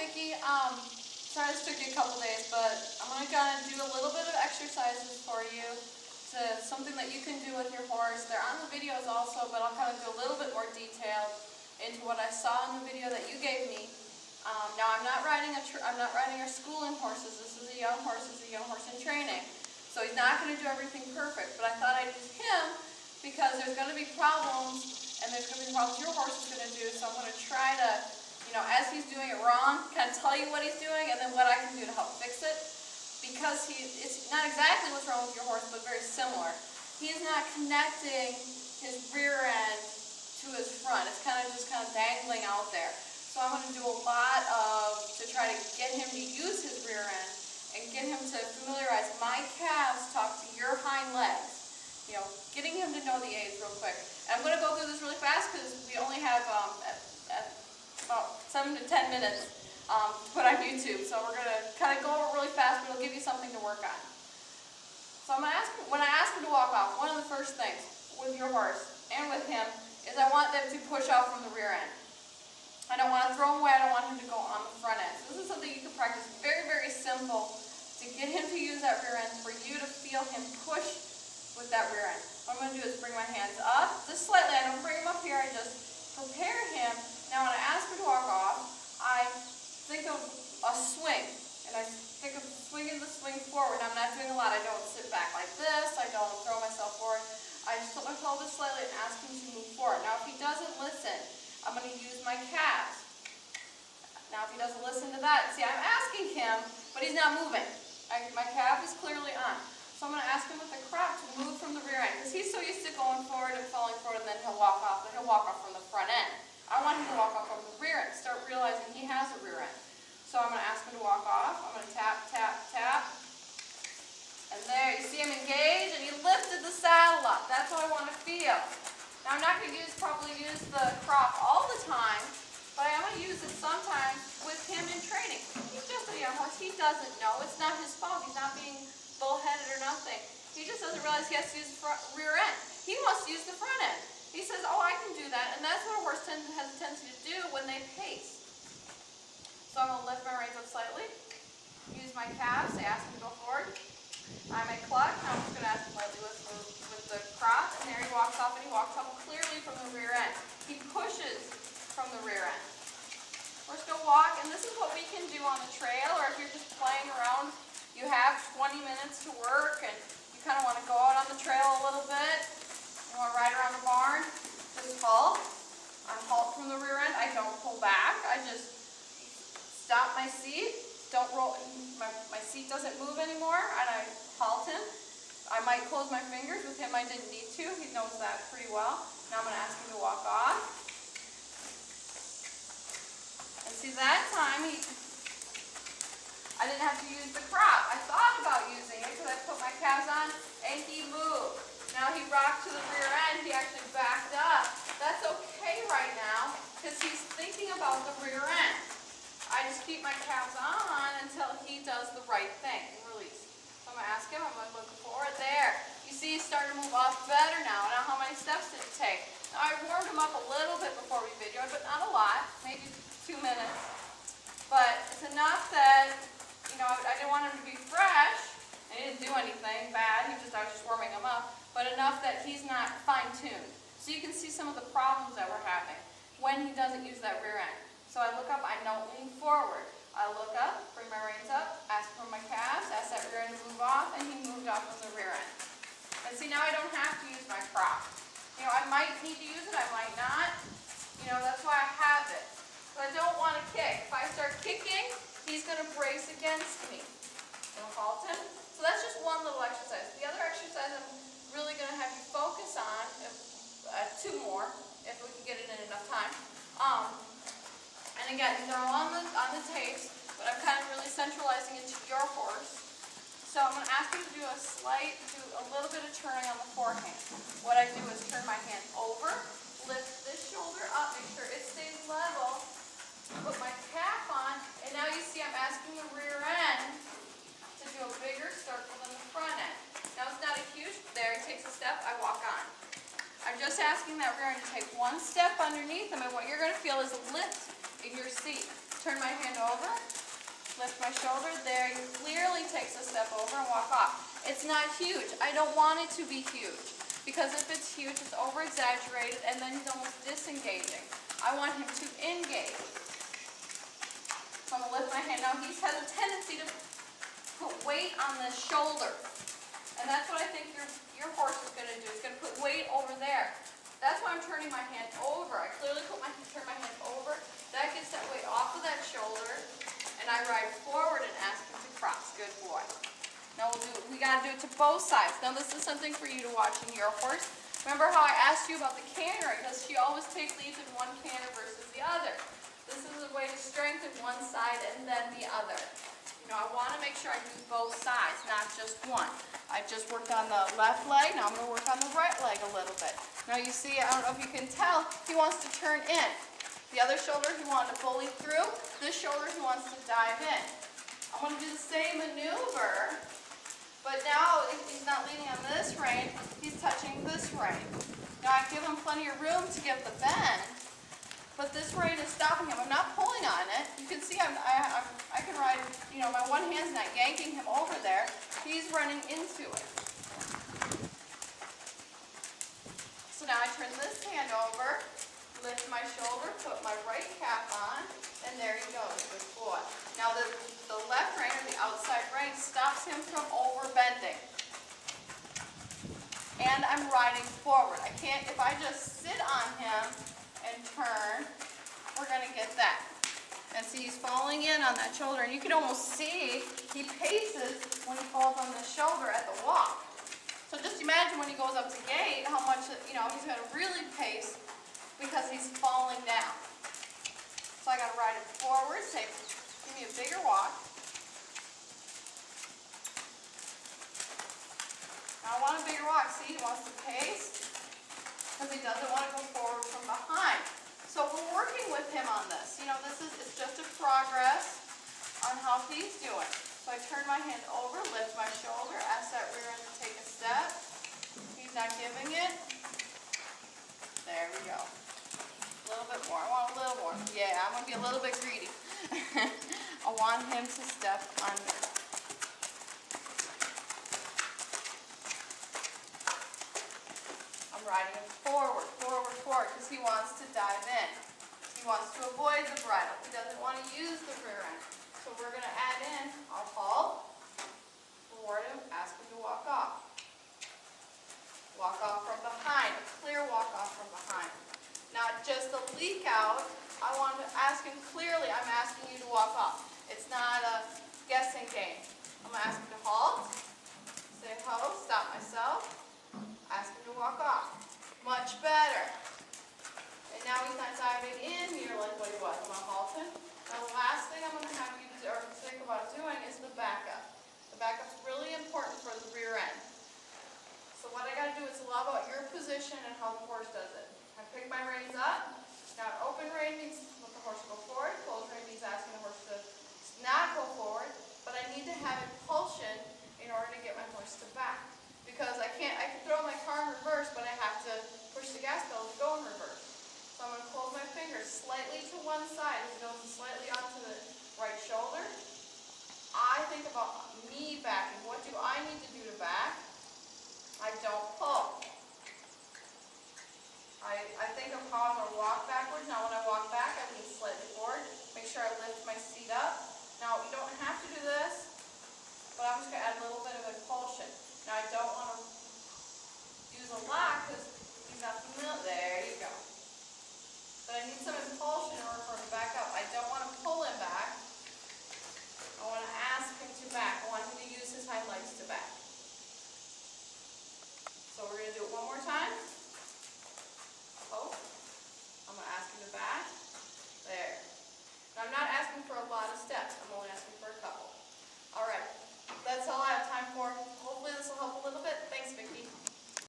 Vicki. Sorry this took you a couple days, but I'm gonna do a little bit of exercises for you. Something that you can do with your horse. They're on the videos also, but I'll kind of do a little bit more detail into what I saw in the video that you gave me. Now I'm not riding or schooling horses. This is a young horse. This is a young horse in training. So he's not going to do everything perfect, but I thought I'd use him because there's going to be problems, and there's going to be problems your horse is going to do. So I'm going to try to, as he's doing it wrong, kind of tell you what he's doing, and then what I can do to help fix it. Because it's not exactly what's wrong with your horse, but very similar. He's not connecting his rear end to his front. It's kind of dangling out there. So I'm going to do a lot to try to get him to use his rear end and get him to familiarize my calves talk to your hind legs. Getting him to know the aids real quick. And I'm going to go through this really fast because we only have about 7 to 10 minutes to put on YouTube. So we're going to kind of go over really fast, but it'll give you something to work on. So when I ask him to walk off, one of the first things with your horse and with him is I want them to push off from the rear end. I don't want to throw him away. I don't want him to go on the front end. So this is something you can practice. Very, very simple to get him to use that rear end, for you to feel him push with that rear end. What I'm going to do is bring my hands up just slightly. I don't bring him up here. I just prepare him. Now when I ask him to walk off, I think of a swing. And I think of swinging the swing forward. I'm not doing a lot. I don't sit back like this. I don't throw myself forward. I just tilt my pelvis slightly and ask him to move forward. Now if he doesn't listen, I'm going to use my calves. Now if he doesn't listen to that, see, I'm asking him, but he's not moving. My calf is clearly on. So I'm going to ask him with the crop to move from the rear end, because he's so used to going forward and falling forward, and then he'll walk off, but he'll walk off from the front end. I want him to walk off from the rear end, start realizing he has a rear end. So I'm going to ask him to walk off. I'm going to tap, tap, tap. And there, you see him engage, and he lifted the saddle up. That's what I want to feel. Now I'm not going to probably use the crop all the time, but I am going to use it sometimes with him in training. He's just a young horse. He doesn't know. It's not his fault. He's not being bullheaded or nothing. He just doesn't realize he has to use the rear end. He wants to use the front end. He says, oh, I can do that. And that's what a horse has a tendency to do when they pace. So I'm going to lift my reins up slightly, use my calves, I ask him to go forward. I may cluck. Now I'm just going to ask him lightly with the crop, and there he walks off, and he walks off clearly from the rear end. He pushes from the rear end. We're just going to walk, and this is what we can do on the trail, or if you're just playing around, you have 20 minutes to work, and you kind of want to go out on the trail a little bit. You want to ride around the barn, just halt. I halt from the rear end. I don't pull back. I just stop my seat, don't roll, my seat doesn't move anymore, and I halt him. I might close my fingers. With him I didn't need to. He knows that pretty well. Now I'm going to ask him to walk off. And see, that time I didn't have to use the crop. I thought about using it because I put my calves on and he moved. Now he rocked to the rear end. He actually backed up. That's okay right now because he's thinking about the rear end. I just keep my calves on until he does the right thing and release. So I'm going to ask him, I'm going to look forward. There. You see he's starting to move off better now. Now how many steps did it take? Now I warmed him up a little bit before we videoed, but not a lot. Maybe 2 minutes. But it's enough that, I didn't want him to be fresh. And he didn't do anything bad. I was just warming him up. But enough that he's not fine-tuned. So you can see some of the problems that we're having when he doesn't use that rear end. So I look up, I don't lean forward. I look up, bring my reins up, ask for my calves, ask that rear end to move off, and he moved off from the rear end. And see, now I don't have to use my crop. I might need to use it, I might not. That's why I have it. But I don't want to kick. If I start kicking, he's going to brace against me. So halt him. So that's just one little exercise. The other exercise I'm really going to have you focus on, 2 more, if we can get it in enough time. And again, these are all on the tapes, but I'm kind of really centralizing into your horse. So I'm going to ask you to do a little bit of turning on the forehand. What I do is turn my hand over, lift this shoulder up, make sure it stays level, put my calf on, and now you see I'm asking the rear end to do a bigger circle than the front end. Now it's not a huge, there he takes a step, I walk on. I'm just asking that rear end to take 1 step underneath him, and what you're going to feel is a lift in your seat. Turn my hand over, lift my shoulder. There, he clearly takes a step over and walk off. It's not huge. I don't want it to be huge, because if it's huge, it's over-exaggerated, and then he's almost disengaging. I want him to engage. So I'm going to lift my hand. Now, he has a tendency to put weight on the shoulder, and that's what I think your horse is going to do. It's going to put weight over there. That's why I'm turning my hand over. I clearly turn my hand over. That gets that weight off of that shoulder, and I ride forward and ask him to cross. Good boy. Now we got to do it to both sides. Now this is something for you to watch in your horse. Remember how I asked you about the cantering? Does she always take leads in one canter versus the other? This is a way to strengthen one side and then the other. You know, I want to make sure I do both sides, not just one. I just worked on the left leg. Now I'm going to work on the right leg a little bit. Now you see, I don't know if you can tell, he wants to turn in. The other shoulder he wanted to bully through. This shoulder he wants to dive in. I'm going to do the same maneuver, but now if he's not leaning on this rein, he's touching this rein. Now I give him plenty of room to give the bend, but this rein is stopping him. I'm not pulling on it. You can see I can ride, you know, my one hand's not yanking him over there. He's running into it. So now I turn this hand over, lift my shoulder, put my right cap on, and there he goes, good boy. Now the left rein, or the outside rein, stops him from over-bending. And I'm riding forward. I can't, if I just sit on him and turn, we're going to get that. And see, he's falling in on that shoulder, and you can almost see he paces when he falls on the shoulder at the walk. So just imagine when he goes up to gate, how much, you know, he's going to really pace because he's falling down. So I got to ride it forward, say, give me a bigger walk. Now I want a bigger walk. See, he wants to pace because he doesn't want to go forward from behind. So we're working with him on this. You know, it's just a progress on how he's doing. So I turn my hand over, lift my shoulder, ask that rear end to take a step. He's not giving it. There we go. A little bit more. I want a little more. Yeah, I'm going to be a little bit greedy. I want him to step under. I'm riding him forward, forward, forward, because he wants to dive in. He wants to avoid the bridle. He doesn't want to use the rear end. So we're going to add in, I'll halt, reward him, ask him to walk off. Walk off from behind, a clear walk off from behind. Not just a leak out. I want to ask him clearly, I'm asking you to walk off. It's not a guessing game. I'm going to ask him to halt, say ho, stop myself, ask him to walk off. Much better. And now he's not diving in here like what he was. I'm going to halt him. Now the last thing I'm going to have you do, or think about doing is the backup. The backup's really important for the rear end. So what I got to do is allow about your position and how the horse does it. I pick my reins up. Now an open rein means let the horse go forward. Closed rein means asking the horse to not go forward. But I need to have impulsion in order to get my horse to back. Because I can throw my car in reverse, but I have to push the gas pedal to go in reverse. So I'm going to close my fingers slightly to one side. It goes slightly onto the right shoulder. I think about me backing. What do I need to do to back? I don't pull. I think of how I'm going to walk backwards. Now when I walk back, I lean slightly forward. Make sure I lift my seat up. Now you don't have to do this, but I'm just going to add a little bit of impulsion. Now I don't want to use a lot because